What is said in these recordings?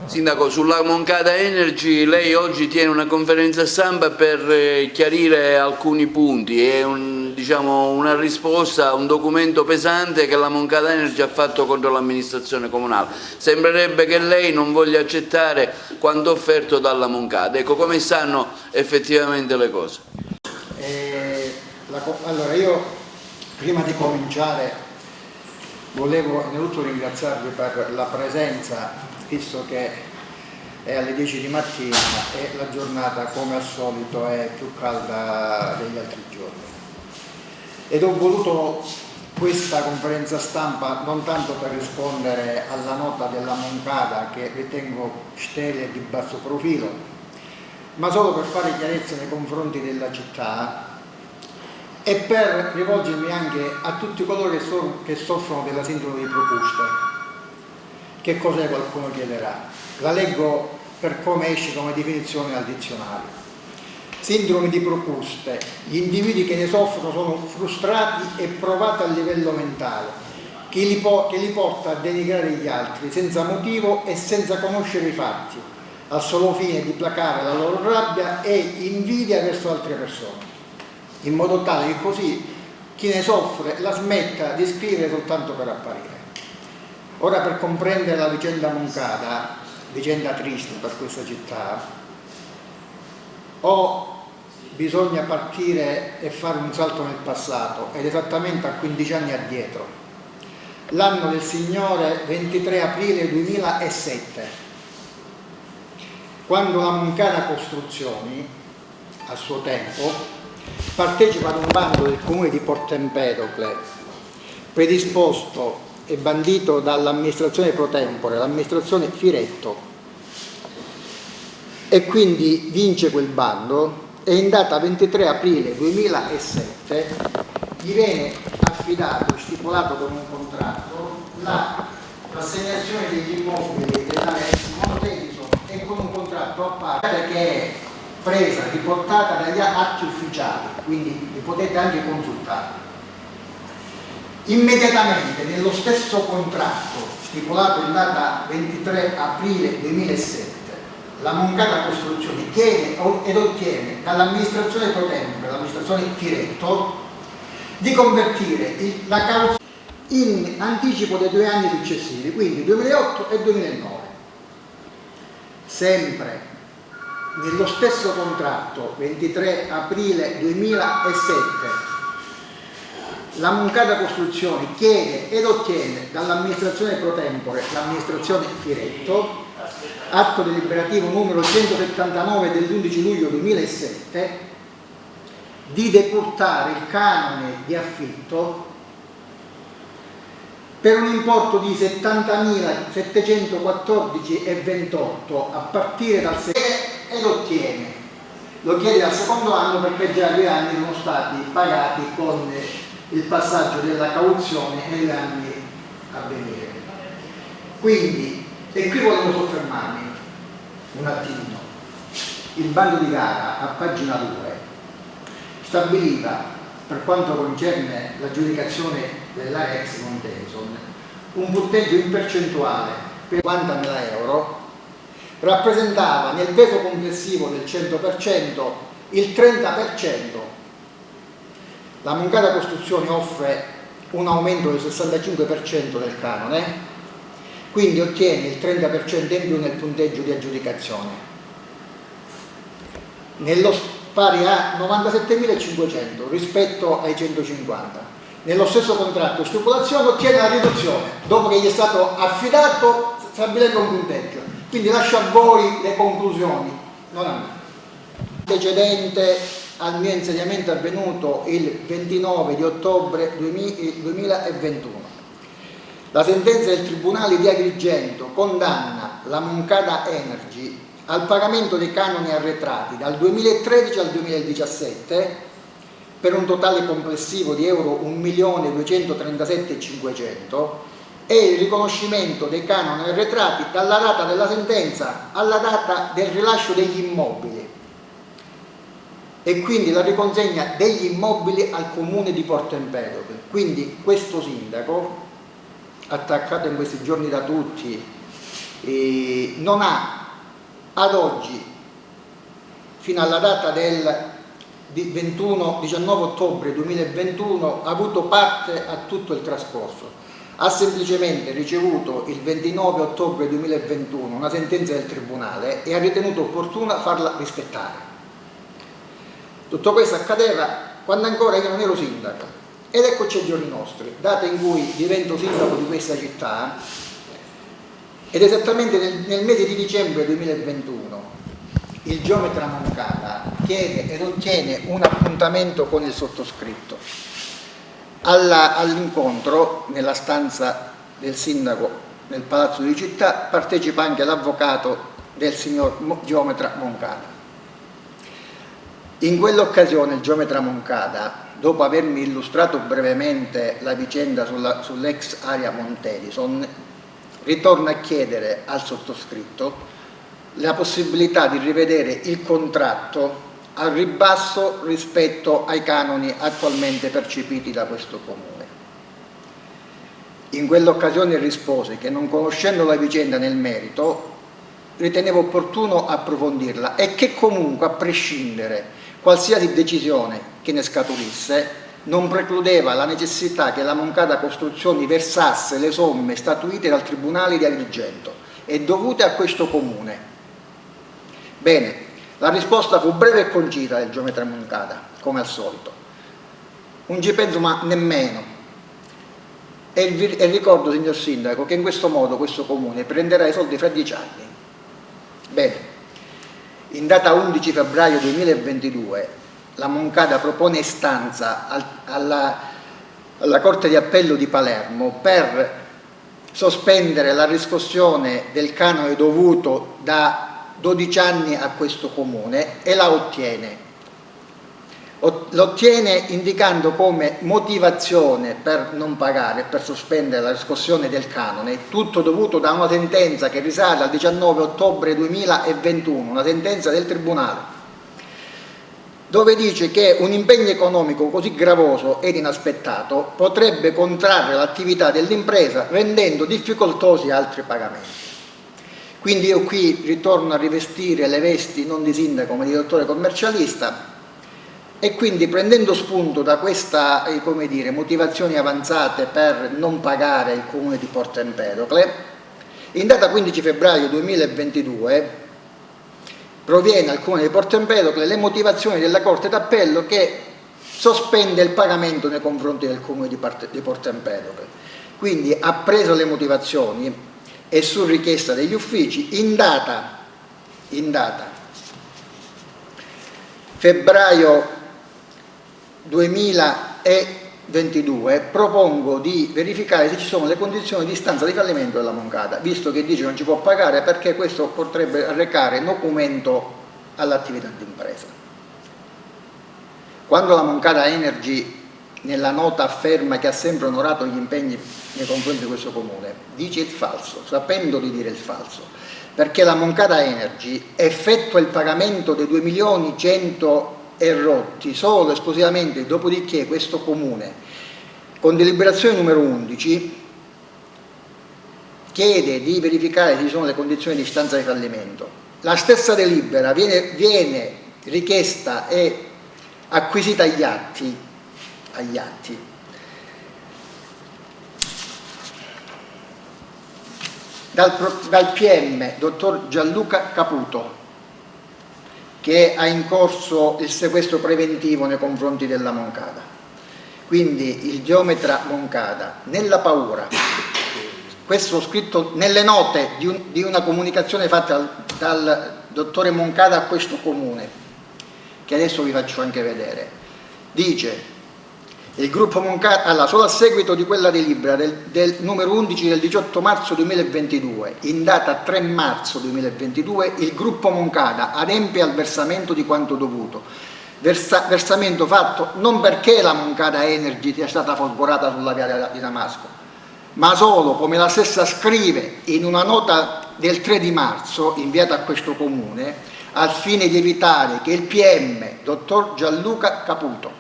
Sindaco, sulla Moncada Energy lei oggi tiene una conferenza stampa per chiarire alcuni punti, è una risposta a un documento pesante che la Moncada Energy ha fatto contro l'amministrazione comunale. Sembrerebbe che lei non voglia accettare quanto offerto dalla Moncada. Ecco, come stanno effettivamente le cose? Allora, io prima di cominciare volevo innanzitutto ringraziarvi per la presenza, visto che è alle 10 di mattina e la giornata come al solito è più calda degli altri giorni. Ed ho voluto questa conferenza stampa non tanto per rispondere alla nota della Moncada, che ritengo sterile e di basso profilo, ma solo per fare chiarezza nei confronti della città e per rivolgermi anche a tutti coloro che soffrono della sindrome di Propuste. Che cos'è, qualcuno chiederà? La leggo per come esce come definizione al dizionario. Sindrome di Propuste: gli individui che ne soffrono sono frustrati e provati a livello mentale, che li porta a denigrare gli altri senza motivo e senza conoscere i fatti, al solo fine di placare la loro rabbia e invidia verso altre persone, in modo tale che così chi ne soffre la smetta di scrivere soltanto per apparire. Ora, per comprendere la vicenda Moncada, vicenda triste per questa città, bisogna partire e fare un salto nel passato, ed esattamente a 15 anni addietro, l'anno del Signore 23 aprile 2007, quando la Moncada Costruzioni, a suo tempo, partecipa ad un bando del comune di Porto Empedocle, predisposto e bandito dall'amministrazione pro tempore, l'amministrazione Firetto, e quindi vince quel bando, e in data 23 aprile 2007 gli viene affidato, stipulato con un contratto, l'assegnazione degli immobili dell'area ex Montedison, e con un contratto a parte che è presa, riportata dagli atti ufficiali, quindi li potete anche consultare. Immediatamente nello stesso contratto stipulato in data 23 aprile 2007, la Moncada Costruzioni chiede ed ottiene dall'amministrazione pro tempore, l'amministrazione Firetto, di convertire la cauzione in anticipo dei 2 anni successivi, quindi 2008 e 2009. Sempre nello stesso contratto 23 aprile 2007, la Moncada Costruzioni chiede ed ottiene dall'amministrazione pro tempore, l'amministrazione Firetto, atto deliberativo numero 179 dell'11 luglio 2007, di decurtare il canone di affitto per un importo di 70.714,28 a partire dal ed ottiene, lo chiede dal secondo anno, perché già 2 anni sono stati pagati con il passaggio della cauzione negli anni a venire. Quindi, e qui volevo soffermarmi un attimino, il bando di gara a pagina 2 stabiliva, per quanto concerne l'aggiudicazione dell'area ex Montedison, un punteggio in percentuale per 50.000 euro, rappresentava nel peso complessivo del 100% il 30%. La Moncada Costruzioni offre un aumento del 65% del canone, quindi ottiene il 30% in più nel punteggio di aggiudicazione, pari a 97.500 rispetto ai 150. Nello stesso contratto stipulazione ottiene la riduzione, dopo che gli è stato affidato, stabilendo un punteggio. Quindi lascio a voi le conclusioni, non a me. Antecedente al mio insediamento avvenuto il 29 di ottobre 2021. La sentenza del Tribunale di Agrigento condanna la Moncada Energy al pagamento dei canoni arretrati dal 2013 al 2017 per un totale complessivo di euro 1.237.500 e il riconoscimento dei canoni arretrati dalla data della sentenza alla data del rilascio degli immobili, e quindi la riconsegna degli immobili al comune di Porto Empedocle. Quindi questo sindaco, attaccato in questi giorni da tutti non ha ad oggi, fino alla data del 19 ottobre 2021, avuto parte a tutto il trascorso. Ha semplicemente ricevuto il 29 ottobre 2021 una sentenza del Tribunale e ha ritenuto opportuna farla rispettare. Tutto questo accadeva quando ancora io non ero sindaco, ed eccoci ai giorni nostri, data in cui divento sindaco di questa città, ed esattamente nel mese di dicembre 2021 il geometra Moncada chiede ed ottiene un appuntamento con il sottoscritto. All'incontro, nella stanza del sindaco nel Palazzo di Città, partecipa anche l'avvocato del signor geometra Moncada. In quell'occasione il geometra Moncada, dopo avermi illustrato brevemente la vicenda sull'ex area Montedison, ritorna a chiedere al sottoscritto la possibilità di rivedere il contratto al ribasso rispetto ai canoni attualmente percepiti da questo comune. In quell'occasione rispose che, non conoscendo la vicenda nel merito, ritenevo opportuno approfondirla e che comunque, a prescindere, qualsiasi decisione che ne scaturisse non precludeva la necessità che la Moncada Costruzioni versasse le somme statuite dal Tribunale di Agrigento e dovute a questo comune. Bene, la risposta fu breve e concisa del geometra Moncada, come al solito. Non ci penso ma nemmeno. E ricordo, signor Sindaco, che in questo modo questo comune prenderà i soldi fra 10 anni. Bene, in data 11 febbraio 2022 la Moncada propone istanza alla Corte di Appello di Palermo per sospendere la riscossione del canone dovuto da 12 anni a questo comune e la ottiene. L'ottiene indicando come motivazione per non pagare, per sospendere la riscossione del canone, tutto dovuto da una sentenza che risale al 19 ottobre 2021, una sentenza del Tribunale, dove dice che un impegno economico così gravoso ed inaspettato potrebbe contrarre l'attività dell'impresa rendendo difficoltosi altri pagamenti. Quindi io qui ritorno a rivestire le vesti non di sindaco ma di dottore commercialista, e quindi, prendendo spunto da questa, motivazioni avanzate per non pagare il comune di Porto Empedocle, in data 15 febbraio 2022 proviene al comune di Porto Empedocle le motivazioni della Corte d'Appello che sospende il pagamento nei confronti del comune di Porto Empedocle. Quindi ha preso le motivazioni e, su richiesta degli uffici, in data febbraio 2022 propongo di verificare se ci sono le condizioni di istanza di fallimento della Moncada, visto che dice non ci può pagare perché questo potrebbe arrecare nocumento all'attività di impresa. Quando la Moncada Energy nella nota afferma che ha sempre onorato gli impegni nei confronti di questo comune, dice il falso, sapendo di dire il falso, perché la Moncada Energy effettua il pagamento dei 2.100.000 e rotti solo esclusivamente, dopodiché questo comune con deliberazione numero 11 chiede di verificare se ci sono le condizioni di istanza di fallimento. La stessa delibera viene richiesta e acquisita agli atti dal PM dottor Gianluca Caputo, che ha in corso il sequestro preventivo nei confronti della Moncada. Quindi il geometra Moncada, nella paura, questo scritto nelle note di una comunicazione fatta dal dottore Moncada a questo comune, che adesso vi faccio anche vedere, dice: il gruppo Moncada, solo a seguito di quella delibera del numero 11 del 18 marzo 2022, in data 3 marzo 2022, il gruppo Moncada adempie al versamento di quanto dovuto. Versamento fatto non perché la Moncada Energy sia stata folgorata sulla via di Damasco, ma solo, come la stessa scrive in una nota del 3 di marzo inviata a questo comune, al fine di evitare che il PM, dottor Gianluca Caputo,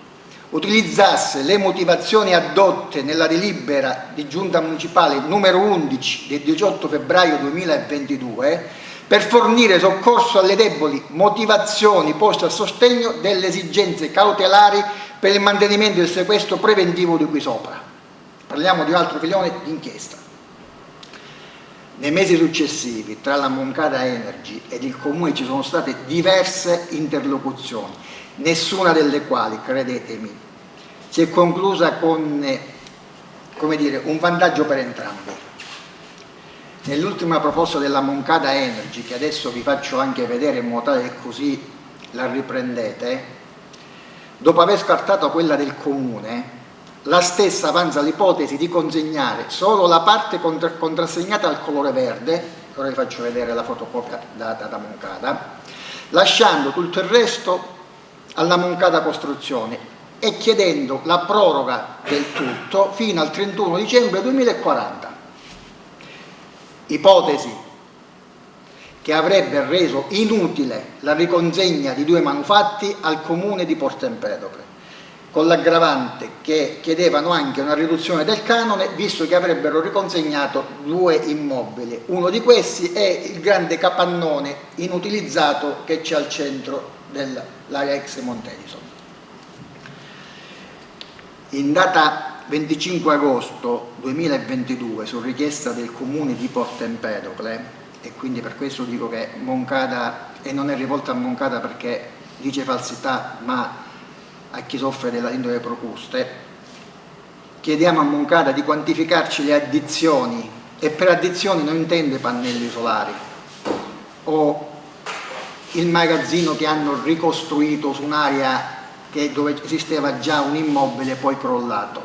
utilizzasse le motivazioni addotte nella delibera di giunta municipale numero 11 del 18 febbraio 2022 per fornire soccorso alle deboli motivazioni poste a sostegno delle esigenze cautelari per il mantenimento del sequestro preventivo di qui sopra. Parliamo di un altro filone d'inchiesta. Nei mesi successivi tra la Moncada Energy ed il Comune ci sono state diverse interlocuzioni, nessuna delle quali, credetemi, si è conclusa con, come dire, un vantaggio per entrambi. Nell'ultima proposta della Moncada Energy, che adesso vi faccio anche vedere in modo tale che così la riprendete, dopo aver scartato quella del Comune, la stessa avanza l'ipotesi di consegnare solo la parte contrassegnata al colore verde, ora vi faccio vedere la fotocopia data da Moncada, lasciando tutto il resto alla Moncada Costruzioni e chiedendo la proroga del tutto fino al 31 dicembre 2040. Ipotesi che avrebbe reso inutile la riconsegna di 2 manufatti al Comune di Porto Empedocle, con l'aggravante che chiedevano anche una riduzione del canone, visto che avrebbero riconsegnato 2 immobili. Uno di questi è il grande capannone inutilizzato che c'è al centro dell'area ex Montedison. In data 25 agosto 2022, su richiesta del Comune di Porto Empedocle, e quindi per questo dico che Moncada, e non è rivolta a Moncada perché dice falsità, ma a chi soffre della sindrome Procuste, chiediamo a Moncada di quantificarci le addizioni, e per addizioni non intende pannelli solari o il magazzino che hanno ricostruito su un'area dove esisteva già un immobile poi crollato.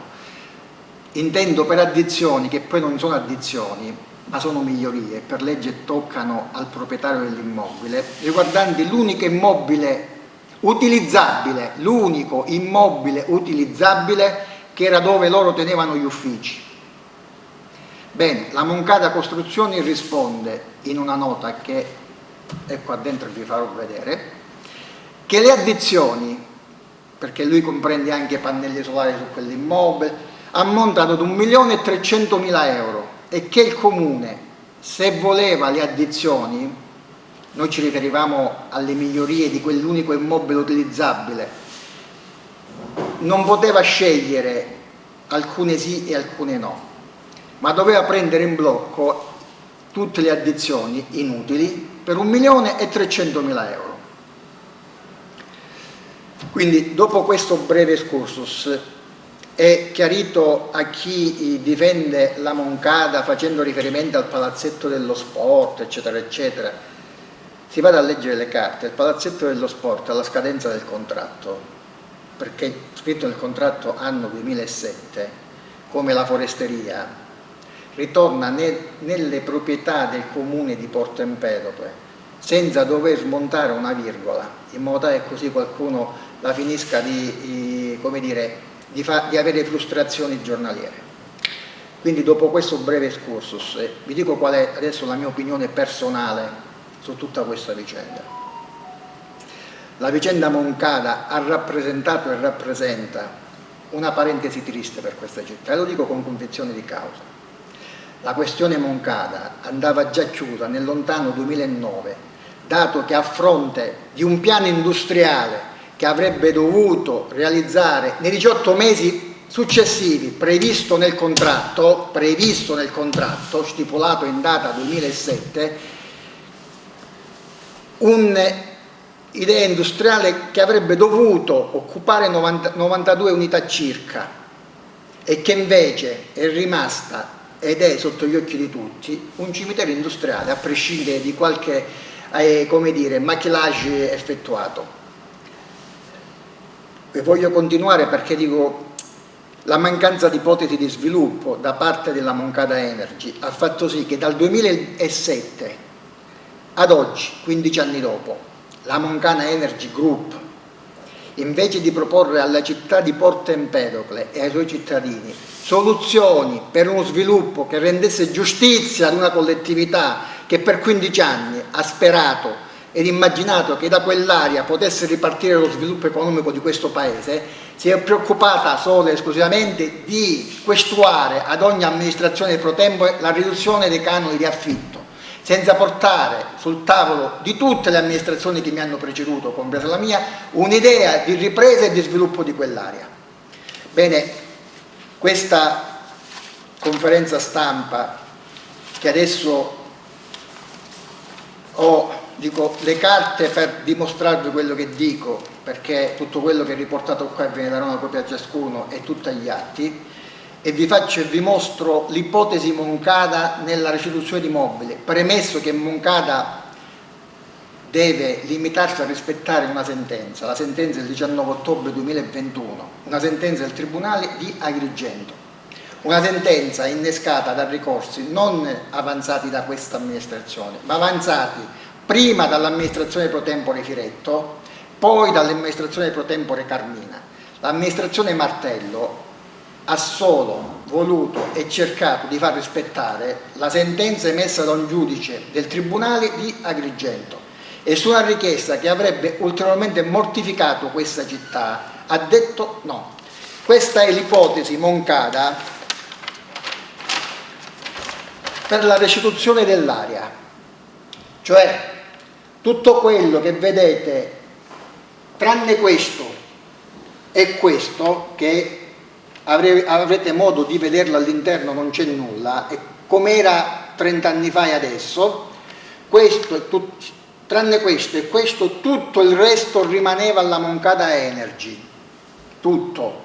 Intendo per addizioni, che poi non sono addizioni ma sono migliorie, per legge toccano al proprietario dell'immobile, riguardanti l'unico immobile utilizzabile, l'unico immobile utilizzabile che era dove loro tenevano gli uffici. Bene, la Moncada Costruzioni risponde in una nota che è qua dentro, vi farò vedere, che le addizioni, perché lui comprende anche pannelli solari su quell'immobile, ammontano ad 1.300.000 euro e che il Comune, se voleva le addizioni, noi ci riferivamo alle migliorie di quell'unico immobile utilizzabile, non poteva scegliere alcune sì e alcune no, ma doveva prendere in blocco tutte le addizioni inutili per 1.300.000 euro. Quindi, dopo questo breve excursus, è chiarito a chi difende la Moncada facendo riferimento al palazzetto dello sport, eccetera, eccetera. Si vada a leggere le carte. Il palazzetto dello sport alla scadenza del contratto, perché è scritto nel contratto anno 2007, come la foresteria, ritorna nelle proprietà del Comune di Porto Empedocle senza dover smontare una virgola, in modo tale che così qualcuno la finisca di avere frustrazioni giornaliere. Quindi, dopo questo breve excursus, vi dico qual è adesso la mia opinione personale su tutta questa vicenda. La vicenda Moncada ha rappresentato e rappresenta una parentesi triste per questa città, e lo dico con convinzione di causa. La questione Moncada andava già chiusa nel lontano 2009, dato che a fronte di un piano industriale che avrebbe dovuto realizzare nei 18 mesi successivi previsto nel contratto stipulato in data 2007, un'idea industriale che avrebbe dovuto occupare 92 unità circa e che invece è rimasta ed è sotto gli occhi di tutti un cimitero industriale, a prescindere di qualche maquillage effettuato. E voglio continuare perché dico, la mancanza di ipotesi di sviluppo da parte della Moncada Energy ha fatto sì che dal 2007 ad oggi, 15 anni dopo, la Moncada Energy Group, invece di proporre alla città di Porto Empedocle e ai suoi cittadini soluzioni per uno sviluppo che rendesse giustizia ad una collettività che per 15 anni ha sperato ed immaginato che da quell'area potesse ripartire lo sviluppo economico di questo paese, si è preoccupata solo e esclusivamente di questuare ad ogni amministrazione pro tempore la riduzione dei canoni di affitto, senza portare sul tavolo di tutte le amministrazioni che mi hanno preceduto, compresa la mia, un'idea di ripresa e di sviluppo di quell'area. Bene, questa conferenza stampa che adesso ho, le carte per dimostrarvi quello che dico, perché tutto quello che è riportato qua viene da una copia a ciascuno e tutti gli atti, e vi mostro l'ipotesi Moncada nella restituzione di immobili, premesso che Moncada deve limitarsi a rispettare una sentenza, la sentenza del 19 ottobre 2021, una sentenza del Tribunale di Agrigento, una sentenza innescata da ricorsi non avanzati da questa amministrazione, ma avanzati prima dall'amministrazione pro tempore Firetto, poi dall'amministrazione pro tempore Carmina. L'amministrazione Martello ha solo voluto e cercato di far rispettare la sentenza emessa da un giudice del Tribunale di Agrigento, e su una richiesta che avrebbe ulteriormente mortificato questa città ha detto no. Questa è l'ipotesi Moncada per la restituzione dell'area, cioè tutto quello che vedete tranne questo e questo, che avrete modo di vederlo all'interno, non c'è nulla, e com'era 30 anni fa e adesso, questo è tutto, tranne questo e questo, tutto il resto rimaneva alla Moncada Energy, tutto.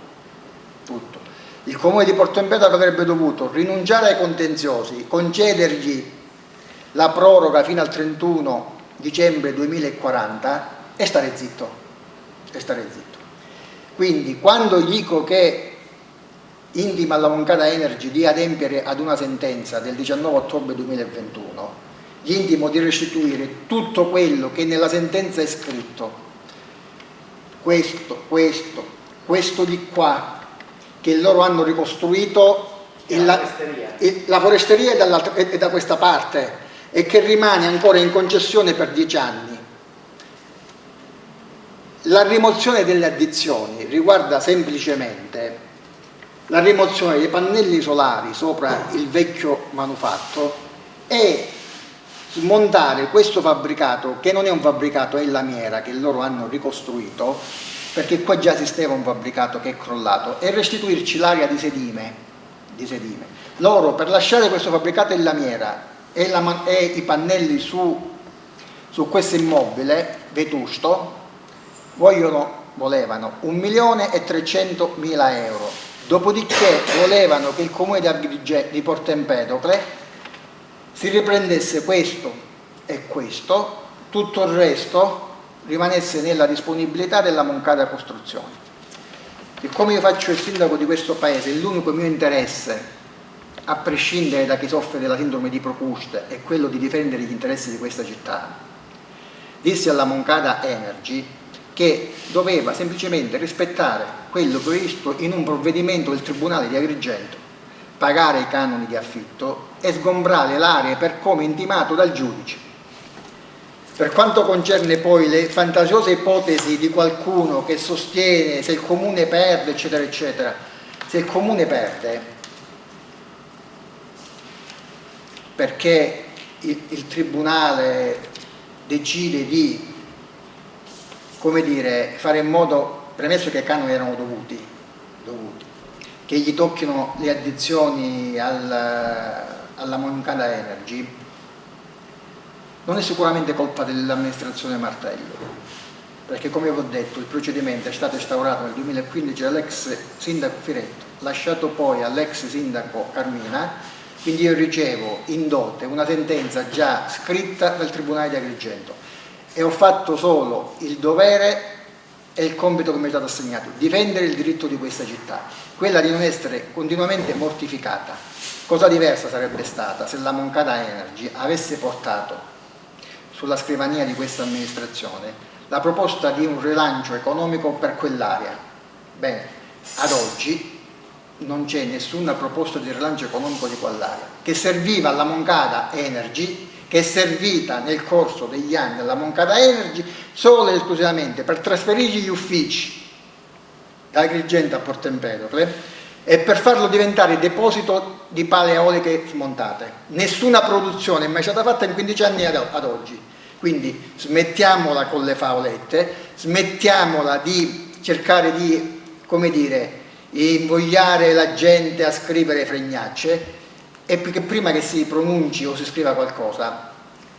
Il comune di Porto Empedocle avrebbe dovuto rinunciare ai contenziosi, concedergli la proroga fino al 31 dicembre 2040 e stare zitto. Quindi quando dico che intima alla Moncada Energy di adempiere ad una sentenza del 19 ottobre 2021, gli intimo di restituire tutto quello che nella sentenza è scritto, questo di qua, che loro hanno ricostruito, la foresteria è da questa parte e che rimane ancora in concessione per 10 anni. La rimozione delle addizioni riguarda semplicemente la rimozione dei pannelli solari sopra il vecchio manufatto e smontare questo fabbricato, che non è un fabbricato, è lamiera che loro hanno ricostruito, perché qua già esisteva un fabbricato che è crollato, e restituirci l'area di sedime. Loro, per lasciare questo fabbricato in lamiera e i pannelli su questo immobile vetusto, volevano 1.300.000 euro. Dopodiché volevano che il comune di Porto Empedocle si riprendesse questo e questo, tutto il resto rimanesse nella disponibilità della Moncada Costruzioni. Siccome io faccio il sindaco di questo paese, l'unico mio interesse, a prescindere da chi soffre della sindrome di Procuste, è quello di difendere gli interessi di questa città, dissi alla Moncada Energy che doveva semplicemente rispettare quello previsto in un provvedimento del Tribunale di Agrigento, pagare i canoni di affitto e sgombrare l'area per come intimato dal giudice. Per quanto concerne poi le fantasiose ipotesi di qualcuno che sostiene se il comune perde, eccetera, eccetera, se il comune perde perché il tribunale decide di, come dire, fare in modo, premesso che i canoni erano dovuti, che gli tocchino le addizioni alla Moncada Energy, non è sicuramente colpa dell'amministrazione Martello, perché come vi ho detto il procedimento è stato instaurato nel 2015 dall'ex sindaco Firetto, lasciato poi all'ex sindaco Carmina, quindi io ricevo in dote una sentenza già scritta dal Tribunale di Agrigento e ho fatto solo il dovere e il compito che mi è stato assegnato, difendere il diritto di questa città, quella di non essere continuamente mortificata. Cosa diversa sarebbe stata se la Moncada Energy avesse portato sulla scrivania di questa amministrazione la proposta di un rilancio economico per quell'area. Bene, ad oggi non c'è nessuna proposta di rilancio economico di quell'area, che serviva alla Moncada Energy che è servita nel corso degli anni alla Moncada Energy solo ed esclusivamente per trasferire gli uffici da Agrigento a Porto Empedocle e per farlo diventare deposito di pale eoliche smontate. Nessuna produzione è mai stata fatta in 15 anni ad oggi. Quindi smettiamola con le favolette, smettiamola di cercare di, come dire, invogliare la gente a scrivere fregnacce, e perché prima che si pronunci o si scriva qualcosa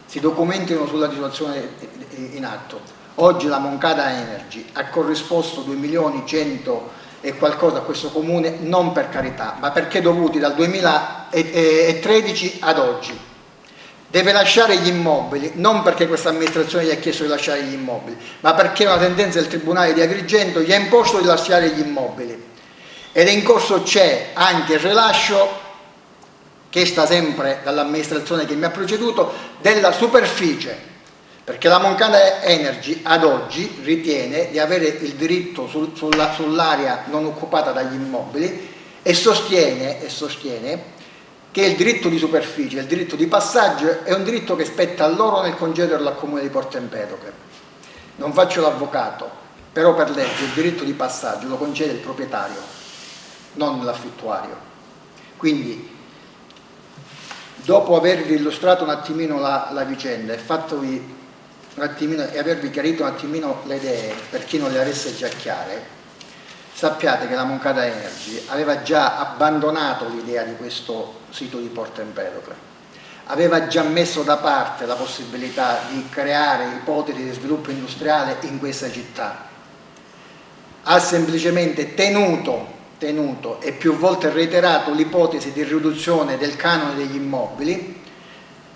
si documentino sulla situazione in atto. Oggi la Moncada Energy ha corrisposto 2.100.000 e qualcosa a questo comune, non per carità, ma perché dovuti dal 2013 ad oggi. Deve lasciare gli immobili, non perché questa amministrazione gli ha chiesto di lasciare gli immobili, ma perché una sentenza del Tribunale di Agrigento gli ha imposto di lasciare gli immobili. Ed in corso c'è anche il rilascio, che sta sempre dall'amministrazione che mi ha preceduto, della superficie, perché la Moncada Energy ad oggi ritiene di avere il diritto sull'area non occupata dagli immobili e sostiene che il diritto di superficie, il diritto di passaggio è un diritto che spetta a loro nel concederlo al comune di Porto Empedocle. Non faccio l'avvocato, però per legge il diritto di passaggio lo concede il proprietario, non l'affittuario. Quindi, dopo avervi illustrato un attimino la vicenda e avervi chiarito un attimino le idee, per chi non le avesse già chiare, sappiate che la Moncada Energy aveva già abbandonato l'idea di questo sito di Porto Empedocle, aveva già messo da parte la possibilità di creare ipotesi di sviluppo industriale in questa città, ha semplicemente tenuto e più volte reiterato l'ipotesi di riduzione del canone degli immobili,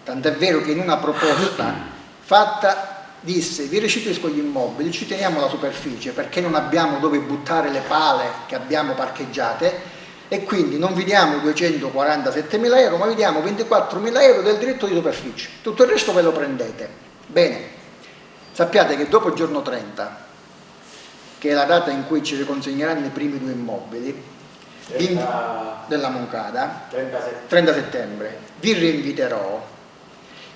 tant'è vero che in una proposta fatta disse: vi restituisco gli immobili, ci teniamo la superficie perché non abbiamo dove buttare le pale che abbiamo parcheggiate e quindi non vi diamo 247.000 euro, ma vi diamo 24.000 euro del diritto di superficie, tutto il resto ve lo prendete. Bene, sappiate che dopo il giorno 30, che è la data in cui ci riconsegneranno i primi 2 immobili della Moncada, 30 settembre, vi rinviterò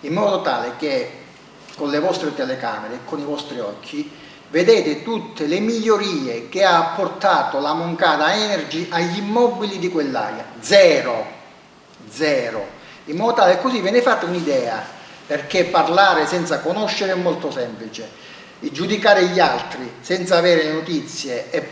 in modo tale che con le vostre telecamere e con i vostri occhi vedete tutte le migliorie che ha apportato la Moncada Energy agli immobili di quell'area. Zero, in modo tale che così ve ne fate un'idea, perché parlare senza conoscere è molto semplice. Giudicare gli altri senza avere notizie e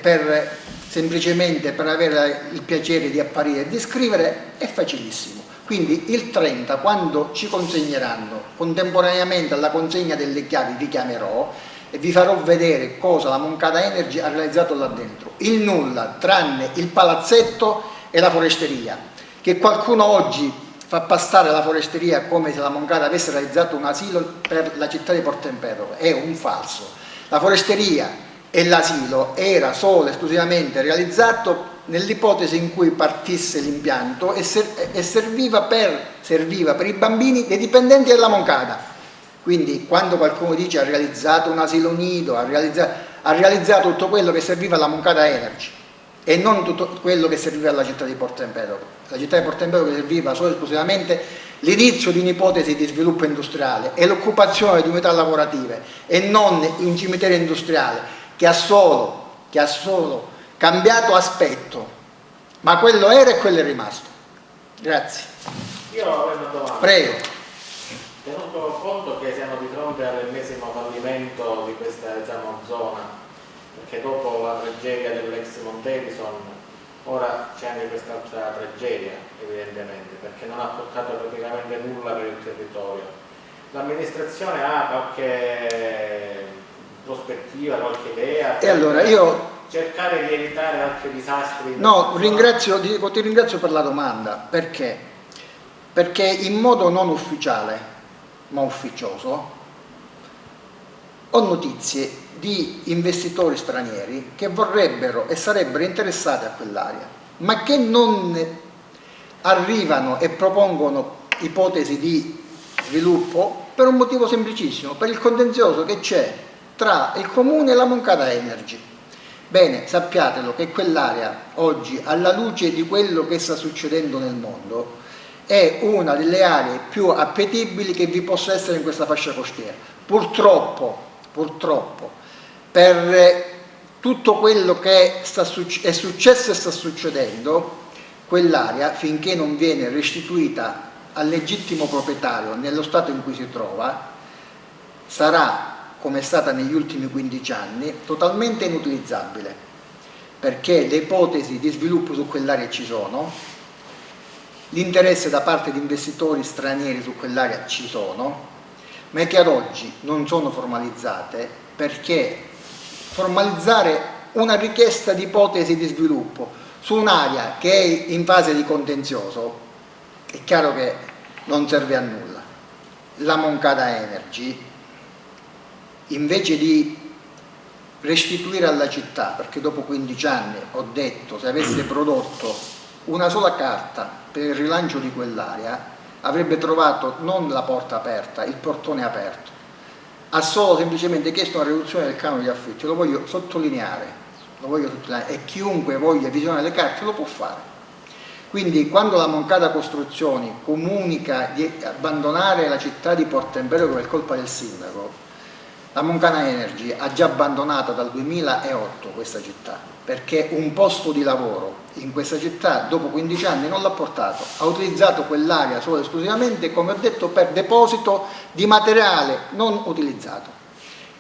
semplicemente per avere il piacere di apparire e di scrivere è facilissimo. Quindi il 30, quando ci consegneranno, contemporaneamente alla consegna delle chiavi, vi chiamerò e vi farò vedere cosa la Moncada Energy ha realizzato là dentro. Il nulla, tranne il palazzetto e la foresteria, che qualcuno oggi fa passare la foresteria come se la Moncada avesse realizzato un asilo per la città di Porto Empedocle. È un falso. La foresteria e l'asilo era solo e esclusivamente realizzato nell'ipotesi in cui partisse l'impianto e serviva per i bambini dei dipendenti della Moncada. Quindi quando qualcuno dice ha realizzato un asilo nido, ha realizzato tutto quello che serviva alla Moncada Energy e non tutto quello che serviva alla città di Porto Empedocle. La città di Porto Empedocle serviva solo e esclusivamente l'inizio di un'ipotesi di sviluppo industriale e l'occupazione di unità lavorative e non un cimitero industriale che ha solo cambiato aspetto, ma quello era e quello è rimasto. Grazie. Io avrei una domanda. Prego. Tenuto conto che siamo di fronte all'ennesimo fallimento di questa zona, perché dopo la tragedia dell'ex Montedison ora c'è anche quest'altra tragedia, evidentemente, perché non ha portato praticamente nulla per il territorio. L'amministrazione ha qualche prospettiva, qualche idea? E allora io cercare di evitare altri disastri? No, ti ringrazio per la domanda. Perché? Perché in modo non ufficiale, ma ufficioso, ho notizie di investitori stranieri che vorrebbero e sarebbero interessati a quell'area, ma che non arrivano e propongono ipotesi di sviluppo per un motivo semplicissimo, per il contenzioso che c'è tra il comune e la Moncada Energy. Bene, sappiatelo che quell'area oggi, alla luce di quello che sta succedendo nel mondo, è una delle aree più appetibili che vi possa essere in questa fascia costiera. Purtroppo, per tutto quello che è successo e sta succedendo, quell'area, finché non viene restituita al legittimo proprietario nello stato in cui si trova, sarà, come è stata negli ultimi 15 anni, totalmente inutilizzabile, perché le ipotesi di sviluppo su quell'area ci sono, l'interesse da parte di investitori stranieri su quell'area ci sono, ma che ad oggi non sono formalizzate, perché formalizzare una richiesta di ipotesi di sviluppo su un'area che è in fase di contenzioso è chiaro che non serve a nulla. La Moncada Energy, invece di restituire alla città, perché dopo 15 anni ho detto, se avesse prodotto una sola carta per il rilancio di quell'area, avrebbe trovato non la porta aperta, il portone aperto. Ha solo semplicemente chiesto una riduzione del canone di affitto, lo voglio sottolineare, e chiunque voglia visionare le carte lo può fare. Quindi quando la Moncada Costruzioni comunica di abbandonare la città di Porto Empedocle per colpa del sindaco, la Moncada Energy ha già abbandonato dal 2008 questa città, perché un posto di lavoro in questa città dopo 15 anni non l'ha portato, ha utilizzato quell'area solo e esclusivamente, come ho detto, per deposito di materiale non utilizzato.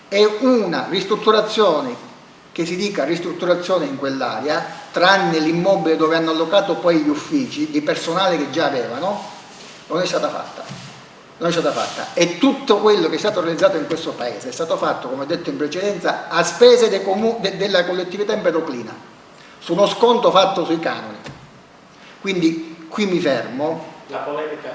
È una ristrutturazione, che si dica ristrutturazione in quell'area, tranne l'immobile dove hanno allocato poi gli uffici di personale che già avevano, non è stata fatta. E tutto quello che è stato realizzato in questo paese è stato fatto, come ho detto in precedenza, a spese della collettività empedoclina, su uno sconto fatto sui canoni. Quindi qui mi fermo. La polemica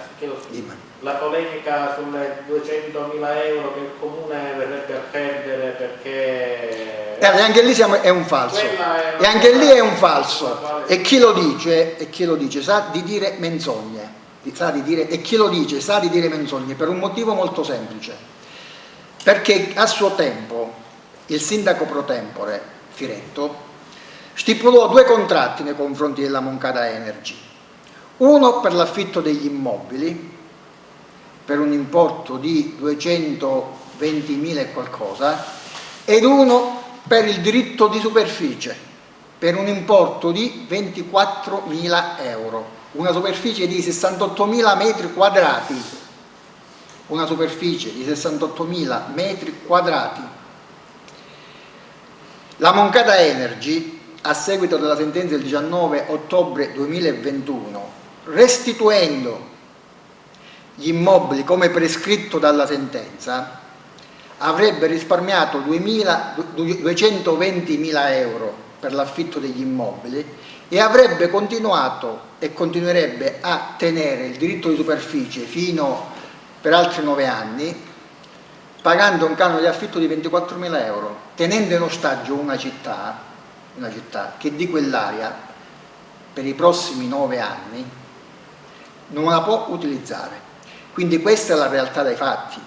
sulle 200.000 euro che il comune verrebbe a perdere perché... E anche lì è un falso. E anche lì è un falso. E chi lo dice sa di dire menzogne. E chi lo dice sa di dire menzogne per un motivo molto semplice, perché a suo tempo il sindaco pro tempore Firetto stipulò 2 contratti nei confronti della Moncada Energy, uno per l'affitto degli immobili per un importo di 220.000 e qualcosa, ed uno per il diritto di superficie per un importo di 24.000 euro. Una superficie di 68.000 metri quadrati, La Moncada Energy, a seguito della sentenza del 19 ottobre 2021, restituendo gli immobili come prescritto dalla sentenza, avrebbe risparmiato 220.000 euro per l'affitto degli immobili e avrebbe continuato e continuerebbe a tenere il diritto di superficie fino per altri 9 anni, pagando un canone di affitto di 24.000 euro, tenendo in ostaggio una città che di quell'area per i prossimi 9 anni non la può utilizzare. Quindi questa è la realtà dei fatti,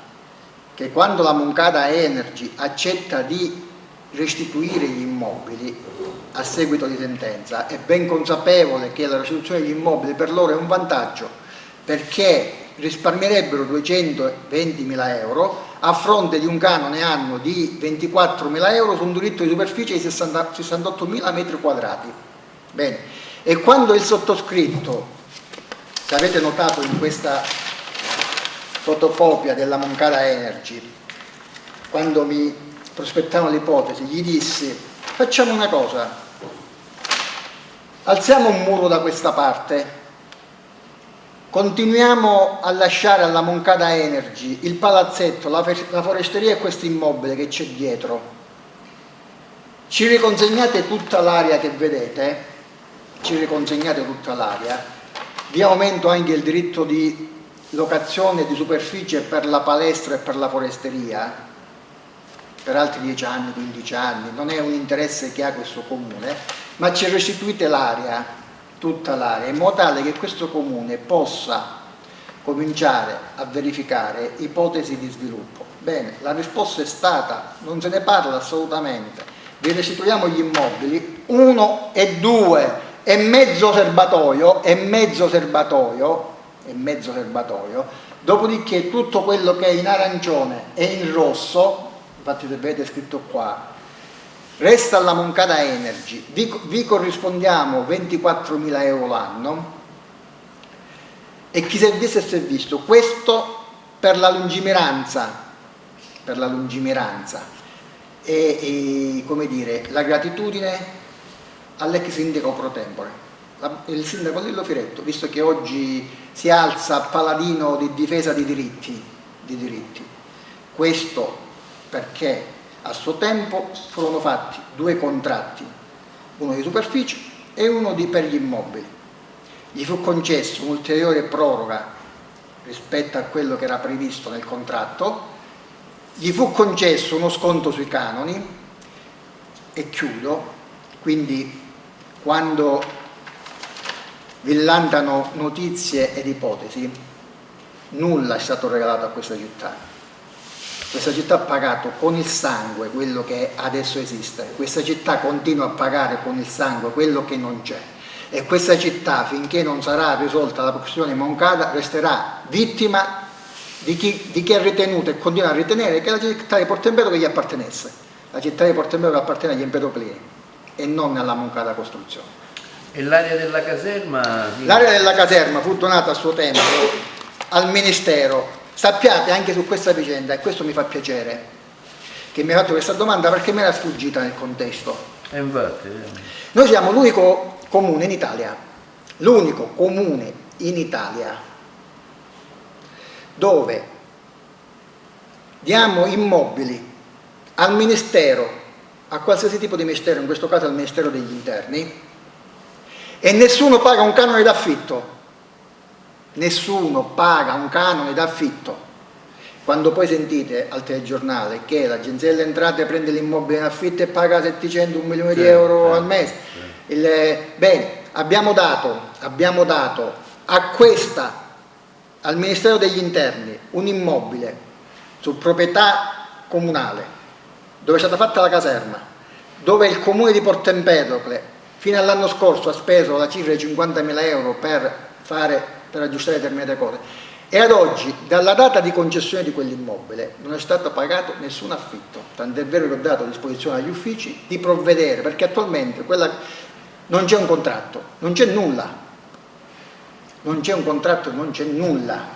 che quando la Moncada Energy accetta di restituire gli immobili a seguito di sentenza, è ben consapevole che la restituzione degli immobili per loro è un vantaggio, perché risparmierebbero 220.000 euro a fronte di un canone annuo di 24.000 euro su un diritto di superficie di 68.000 metri quadrati. Bene, e quando il sottoscritto, se avete notato in questa fotocopia della Moncada Energy, quando mi prospettavano l'ipotesi, gli dissi: facciamo una cosa, alziamo un muro da questa parte, continuiamo a lasciare alla Moncada Energy il palazzetto, la foresteria e questo immobile che c'è dietro, ci riconsegnate tutta l'area che vedete, vi aumento anche il diritto di locazione di superficie per la palestra e per la foresteria per altri 10 anni, 15 anni, non è un interesse che ha questo comune, ma ci restituite l'area, tutta l'area, in modo tale che questo comune possa cominciare a verificare ipotesi di sviluppo. Bene, la risposta è stata: non se ne parla assolutamente, vi restituiamo gli immobili, 1 e 2 e mezzo serbatoio e mezzo serbatoio, dopodiché tutto quello che è in arancione e in rosso, infatti se vedete scritto qua, resta alla Moncada Energy, vi corrispondiamo 24.000 euro l'anno, e chi si è visto si è visto. Questo per la lungimiranza e come dire, la gratitudine all'ex sindaco pro tempore, il sindaco Lillo Firetto, visto che oggi si alza paladino di difesa di diritti. Questo perché a suo tempo furono fatti 2 contratti, uno di superficie e uno per gli immobili. Gli fu concesso un'ulteriore proroga rispetto a quello che era previsto nel contratto, gli fu concesso uno sconto sui canoni, e chiudo. Quindi quando villantano notizie ed ipotesi, nulla è stato regalato a questa città. Questa città ha pagato con il sangue quello che adesso esiste, questa città continua a pagare con il sangue quello che non c'è, e questa città, finché non sarà risolta la questione Moncada, resterà vittima di chi ha ritenuto e continua a ritenere che la città di Porto Empedocle gli appartenesse. La città di Porto Empedocle appartiene agli empedoclini e non alla Moncada Costruzione. E l'area della caserma? L'area della caserma fu donata a suo tempo al Ministero. Sappiate anche su questa vicenda, e questo mi fa piacere che mi ha fatto questa domanda, perché mi era sfuggita nel contesto. Infatti. Noi siamo l'unico comune in Italia, dove diamo immobili al Ministero, a qualsiasi tipo di Ministero, in questo caso al Ministero degli Interni, e nessuno paga un canone d'affitto. Nessuno paga un canone d'affitto. Quando poi sentite al telegiornale che l'Agenzia delle Entrate prende l'immobile in affitto e paga 700, 1 milione di euro al mese, bene, abbiamo dato al Ministero degli Interni un immobile su proprietà comunale, dove è stata fatta la caserma, dove il comune di Porto Empedocle fino all'anno scorso ha speso la cifra di 50.000 euro per aggiustare determinate cose, e ad oggi, dalla data di concessione di quell'immobile, non è stato pagato nessun affitto, tant'è vero che ho dato a disposizione agli uffici di provvedere, perché attualmente non c'è un contratto, non c'è nulla, non c'è un contratto, non c'è nulla.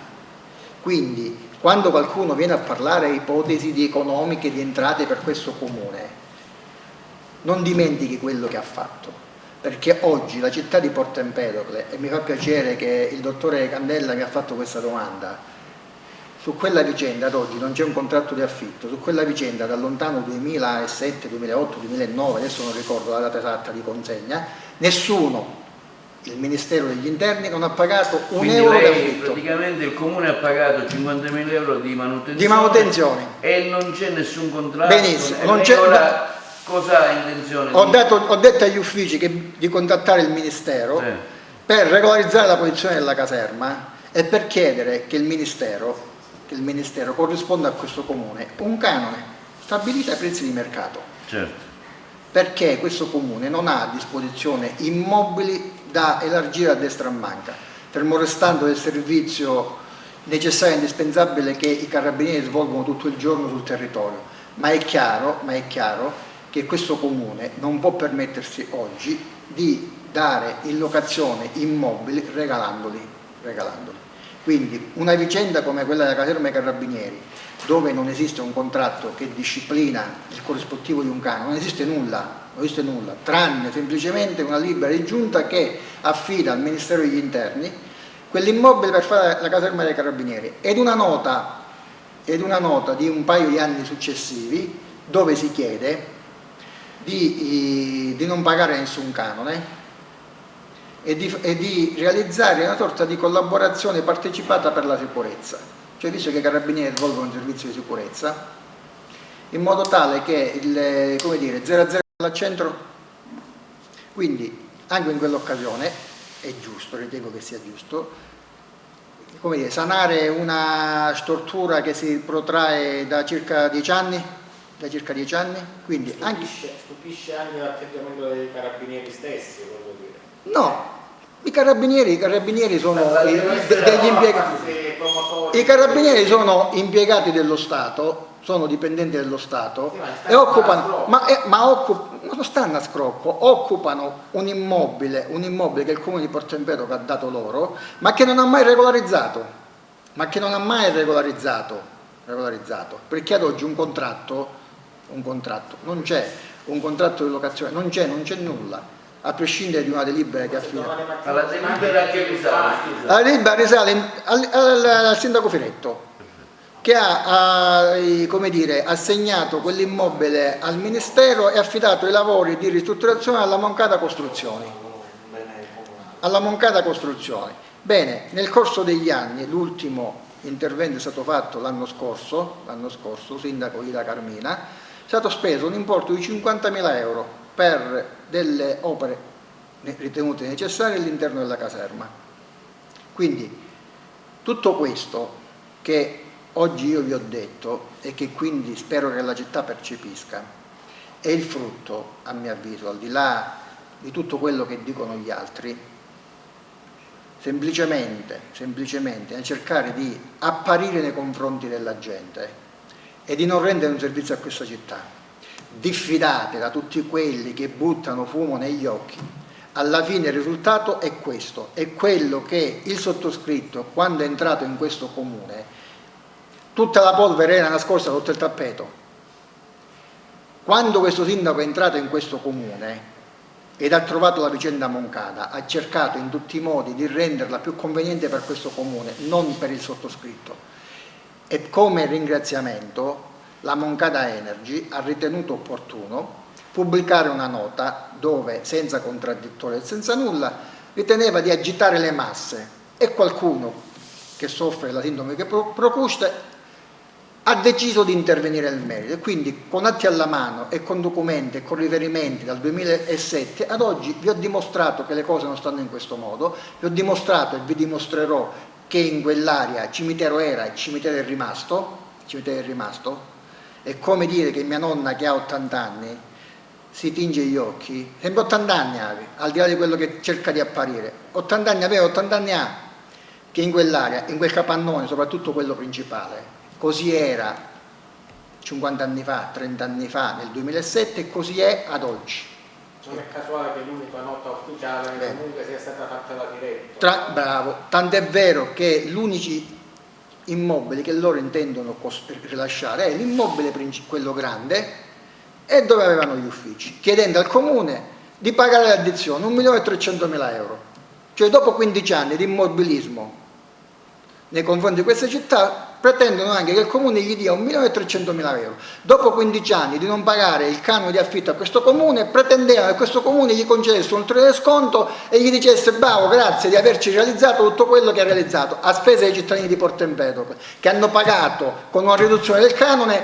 Quindi quando qualcuno viene a parlare di ipotesi di economiche, di entrate per questo comune, non dimentichi quello che ha fatto, perché oggi la città di Porto Empedocle, e mi fa piacere che il dottore Candella mi ha fatto questa domanda, su quella vicenda ad oggi non c'è un contratto di affitto, su quella vicenda dal lontano 2007, 2008, 2009, adesso non ricordo la data esatta di consegna, nessuno, il Ministero degli Interni non ha pagato un Quindi euro di lei, affitto. praticamente il comune ha pagato 50.000 euro di manutenzione. Di manutenzione. E non c'è nessun contratto. Benissimo, non lei c'è. Ora cosa ha intenzione Ho detto agli uffici di contattare il Ministero per regolarizzare la posizione della caserma e per chiedere che il Ministero corrisponda a questo comune un canone stabilito ai prezzi di mercato. Certo. Perché questo comune non ha a disposizione immobili da elargire a destra e a manca, fermo restando del servizio necessario e indispensabile che i carabinieri svolgono tutto il giorno sul territorio. Ma è chiaro che questo comune non può permettersi oggi di dare in locazione immobili regalandoli. Quindi una vicenda come quella della caserma dei carabinieri, dove non esiste un contratto che disciplina il corrispettivo di un canone, non esiste nulla, tranne semplicemente una libera di giunta che affida al Ministero degli Interni quell'immobile per fare la caserma dei carabinieri, ed una nota di un paio di anni successivi dove si chiede di non pagare nessun canone e di realizzare una sorta di collaborazione partecipata per la sicurezza, cioè visto che i carabinieri svolgono un servizio di sicurezza, in modo tale che il 0-0 al centro. Quindi anche in quell'occasione è giusto, ritengo che sia giusto, sanare una stortura che si protrae da circa 10 anni. Quindi stupisce anche l'atteggiamento dei carabinieri stessi, voglio dire. No, I carabinieri sono degli impiegati. I carabinieri sono impiegati dello Stato, sono dipendenti dello Stato e occupano, non stanno a scrocco, occupano un immobile che il comune di Porto Empedocle ha dato loro, ma che non ha mai regolarizzato, perché ad oggi un contratto, non c'è un contratto di locazione, non c'è nulla. A prescindere di una delibera che affida. Alla delibera che risale? La delibera risale al sindaco Firetto, che ha come dire, assegnato quell'immobile al Ministero e affidato i lavori di ristrutturazione alla Moncada Costruzioni. Bene, nel corso degli anni, l'ultimo intervento è stato fatto l'anno scorso, sindaco Ida Carmina, è stato speso un importo di 50.000 euro per delle opere ritenute necessarie all'interno della caserma. Quindi tutto questo che oggi io vi ho detto e che quindi spero che la città percepisca è il frutto, a mio avviso, al di là di tutto quello che dicono gli altri, semplicemente nel cercare di apparire nei confronti della gente e di non rendere un servizio a questa città. Diffidate da tutti quelli che buttano fumo negli occhi. Alla fine il risultato è questo, è quello che il sottoscritto, quando è entrato in questo comune, tutta la polvere era nascosta sotto il tappeto. Quando questo sindaco è entrato in questo comune ed ha trovato la vicenda Moncada, ha cercato in tutti i modi di renderla più conveniente per questo comune, non per il sottoscritto. E come ringraziamento la Moncada Energy ha ritenuto opportuno pubblicare una nota dove, senza contraddittorio e senza nulla, riteneva di agitare le masse e qualcuno che soffre della sindrome che Procuste ha deciso di intervenire nel merito e quindi con atti alla mano e con documenti e con riferimenti dal 2007 ad oggi vi ho dimostrato che le cose non stanno in questo modo, vi ho dimostrato e vi dimostrerò che in quell'area cimitero era e cimitero è rimasto. È come dire che mia nonna che ha 80 anni si tinge gli occhi, sempre 80 anni avevi, al di là di quello che cerca di apparire, 80 anni aveva, 80 anni ha, che in quell'area, in quel capannone, soprattutto quello principale, così era 50 anni fa, 30 anni fa, nel 2007 e così è ad oggi. Non è casuale che l'unica nota ufficiale comunque sia stata fatta da Firetto. Bravo, tant'è vero che l'unici immobili che loro intendono rilasciare è l'immobile quello grande e dove avevano gli uffici, chiedendo al comune di pagare l'addizione 1.300.000 euro. Cioè dopo 15 anni di immobilismo nei confronti di questa città pretendono anche che il comune gli dia 1.300.000 euro. Dopo 15 anni di non pagare il canone di affitto a questo comune, pretendevano che questo comune gli concedesse un ulteriore sconto e gli dicesse bravo, grazie di averci realizzato tutto quello che ha realizzato, a spese dei cittadini di Porto Empedocle, che hanno pagato con una riduzione del canone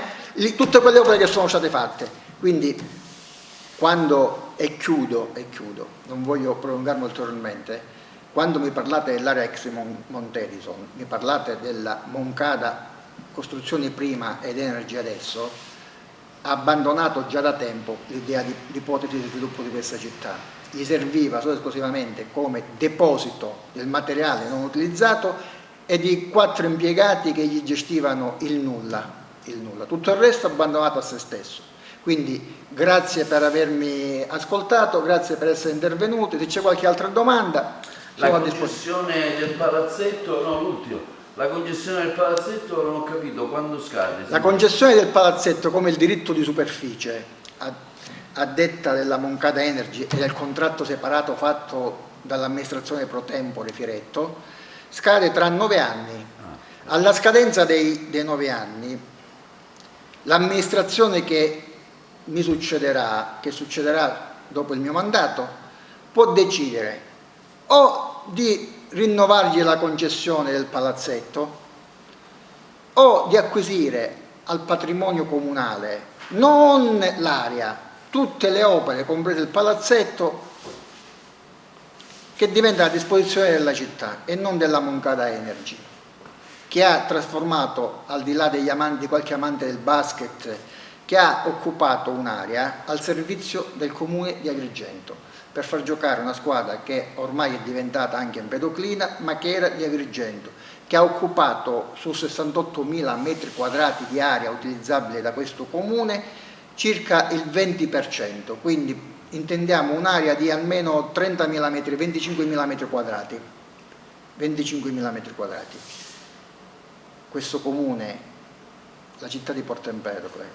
tutte quelle opere che sono state fatte. Quindi quando, e chiudo, non voglio prolungarmi ulteriormente, quando mi parlate dell'area ex Montedison, mi parlate della Moncada Costruzioni prima ed Energy adesso, ha abbandonato già da tempo l'idea di ipotesi di sviluppo di questa città. Gli serviva solo esclusivamente come deposito del materiale non utilizzato e di 4 impiegati che gli gestivano il nulla. Tutto il resto abbandonato a se stesso. Quindi grazie per avermi ascoltato, grazie per essere intervenuti, se c'è qualche altra domanda. La concessione del palazzetto, no, l'ultimo, la concessione del palazzetto non ho capito quando scade. La concessione del palazzetto come il diritto di superficie a detta della Moncada Energy e del contratto separato fatto dall'amministrazione pro tempore Firetto scade tra 9 anni. Alla scadenza dei 9 anni l'amministrazione che mi succederà, che succederà dopo il mio mandato, può decidere o di rinnovargli la concessione del palazzetto o di acquisire al patrimonio comunale non l'area, tutte le opere, compreso il palazzetto, che diventa a disposizione della città e non della Moncada Energy, che ha trasformato, al di là degli amanti, qualche amante del basket, che ha occupato un'area al servizio del comune di Agrigento. per far giocare una squadra che ormai è diventata anche empedoclina, ma che era di Agrigento, che ha occupato su 68.000 metri quadrati di area utilizzabile da questo comune circa il 20%, quindi intendiamo un'area di almeno 30.000 metri, 25.000 metri quadrati. 25.000 metri quadrati. Questo comune, la città di Porto Empedocle,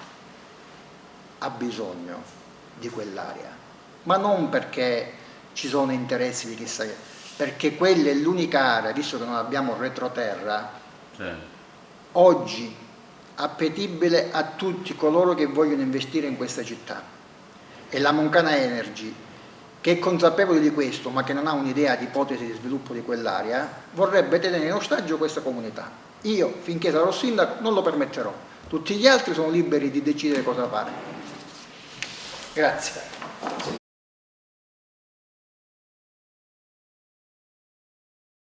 ha bisogno di quell'area, ma non perché ci sono interessi di chissà che, perché quella è l'unica area, visto che non abbiamo retroterra, oggi appetibile a tutti coloro che vogliono investire in questa città. E la Moncana Energy, che è consapevole di questo, ma che non ha un'idea di ipotesi di sviluppo di quell'area, vorrebbe tenere in ostaggio questa comunità. Io, finché sarò sindaco, non lo permetterò. Tutti gli altri sono liberi di decidere cosa fare. Grazie.